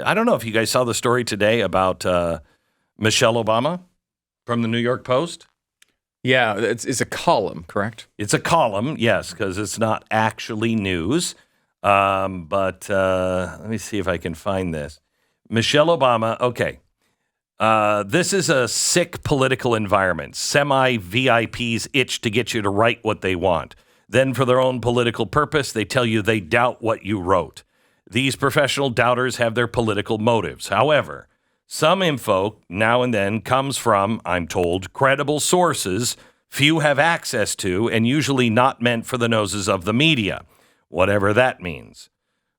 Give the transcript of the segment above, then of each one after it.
I don't know if you guys saw the story today about Michelle Obama from the New York Post. Yeah, it's a column, correct? It's a column, yes, because it's not actually news. But let me see if I can find this. Michelle Obama, okay. This is a sick political environment. Semi-VIPs itch to get you to write what they want. Then for their own political purpose, they tell you they doubt what you wrote. These professional doubters have their political motives. However, some info now and then comes from, I'm told, credible sources few have access to and usually not meant for the noses of the media, whatever that means.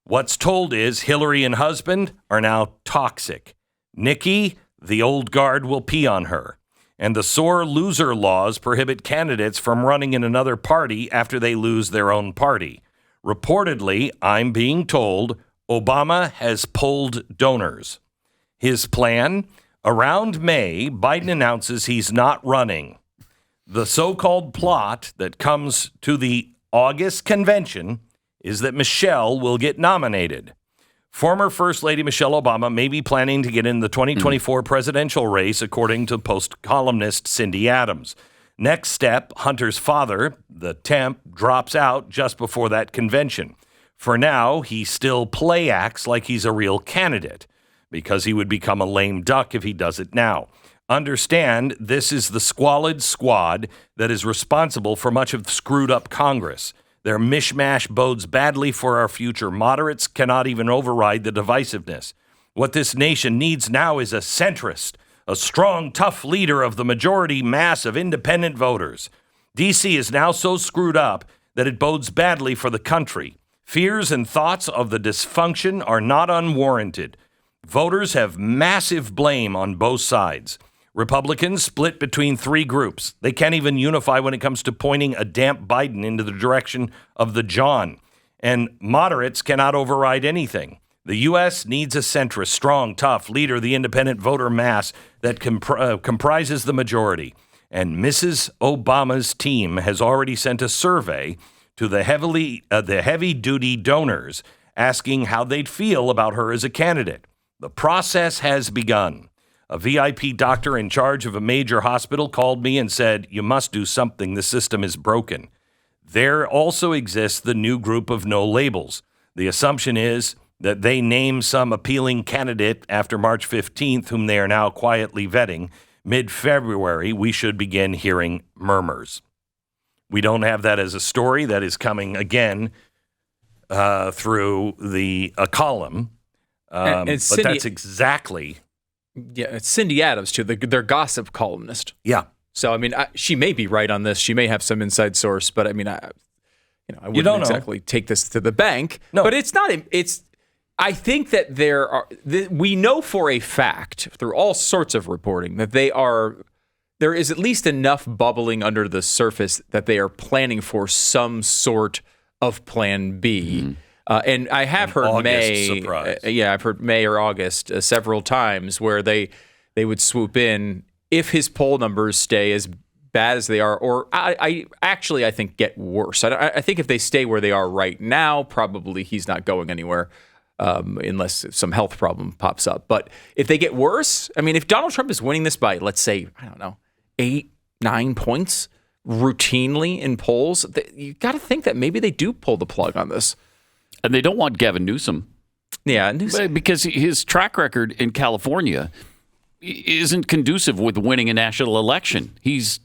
What's told is Hillary and husband are now toxic. Nikki, the old guard, will pee on her. And the sore loser laws prohibit candidates from running in another party after they lose their own party. Reportedly, I'm being told, Obama has pulled donors. His plan? Around May, Biden announces he's not running. The so-called plot that comes to the August convention is that Michelle will get nominated. Former First Lady Michelle Obama may be planning to get in the 2024 presidential race, according to Post columnist Cindy Adams. Next step, Hunter's father, the temp, drops out just before that convention. For now, he still play acts like he's a real candidate, because he would become a lame duck if he does it now. Understand, this is the squalid squad that is responsible for much of the screwed up Congress. Their mishmash bodes badly for our future. Moderates cannot even override the divisiveness. What this nation needs now is a centrist, a strong, tough leader of the majority mass of independent voters. D.C. is now so screwed up that it bodes badly for the country. Fears and thoughts of the dysfunction are not unwarranted. Voters have massive blame on both sides. Republicans split between three groups. They can't even unify when it comes to pointing a damp Biden into the direction of the John. And moderates cannot override anything. The U.S. needs a centrist, strong, tough leader, the independent voter mass that comprises the majority. And Mrs. Obama's team has already sent a survey to the heavy-duty donors asking how they'd feel about her as a candidate. The process has begun. A VIP doctor in charge of a major hospital called me and said, "You must do something. The system is broken." There also exists the new group of no labels. The assumption is that they name some appealing candidate after March 15th, whom they are now quietly vetting. Mid-February, we should begin hearing murmurs. We don't have that as a story. That is coming again through a column. But Cindy, that's exactly. Yeah, it's Cindy Adams, too, their gossip columnist. Yeah. So, I mean, she may be right on this. She may have some inside source, but I mean, I wouldn't exactly take this to the bank. No. But it's not. I think that we know for a fact through all sorts of reporting that there is at least enough bubbling under the surface that they are planning for some sort of plan B. Mm-hmm. And I have heard I've heard May or August several times where they would swoop in if his poll numbers stay as bad as they are, or I think get worse. I think if they stay where they are right now, probably he's not going anywhere unless some health problem pops up. But if they get worse, I mean, if Donald Trump is winning this by, let's say, 8-9 points routinely in polls, you got to think that maybe they do pull the plug on this. And they don't want Gavin Newsom. Yeah, Newsom. Because his track record in California isn't conducive with winning a national election. He's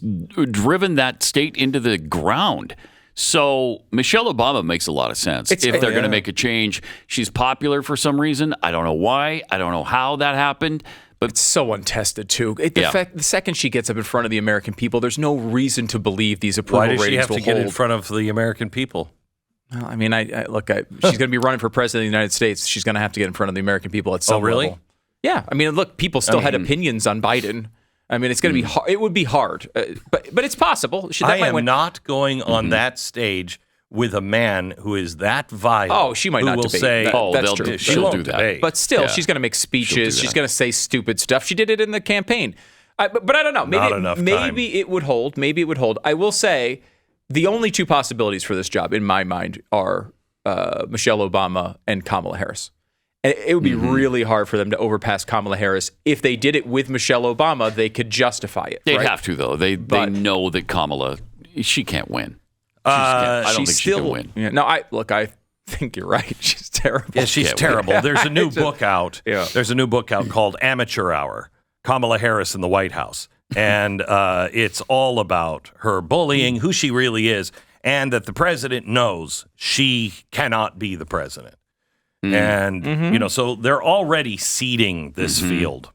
driven that state into the ground. So Michelle Obama makes a lot of sense. If they're going to make a change, she's popular for some reason. I don't know why. I don't know how that happened. But it's so untested, too. The second she gets up in front of the American people, there's no reason to believe these approval ratings will hold. Why does she have to get in front of the American people? Well, I mean, she's going to be running for president of the United States. She's going to have to get in front of the American people at some level. Yeah. I mean, look, people still had opinions on Biden. I mean, it's going to be hard. It would be hard, but it's possible. I am not going on that stage with a man who is that vile. Oh, she might not will debate. Say, that's true. She'll do that. Debate. But still, she's going to make speeches. She's going to say stupid stuff. She did it in the campaign. But I don't know. Maybe it would hold. Maybe it would hold. I will say the only two possibilities for this job, in my mind, are Michelle Obama and Kamala Harris. And it would be really hard for them to overpass Kamala Harris. If they did it with Michelle Obama, they could justify it. They'd right? have to, though. They know that Kamala, she can't win. I don't think she can win. Yeah, no, I think you're right. She's terrible. Yeah, she's terrible. There's a new book out. Yeah. There's a new book out called Amateur Hour, Kamala Harris in the White House. And it's all about her bullying, who she really is, and that the president knows she cannot be the president. And, so they're already seeding this field.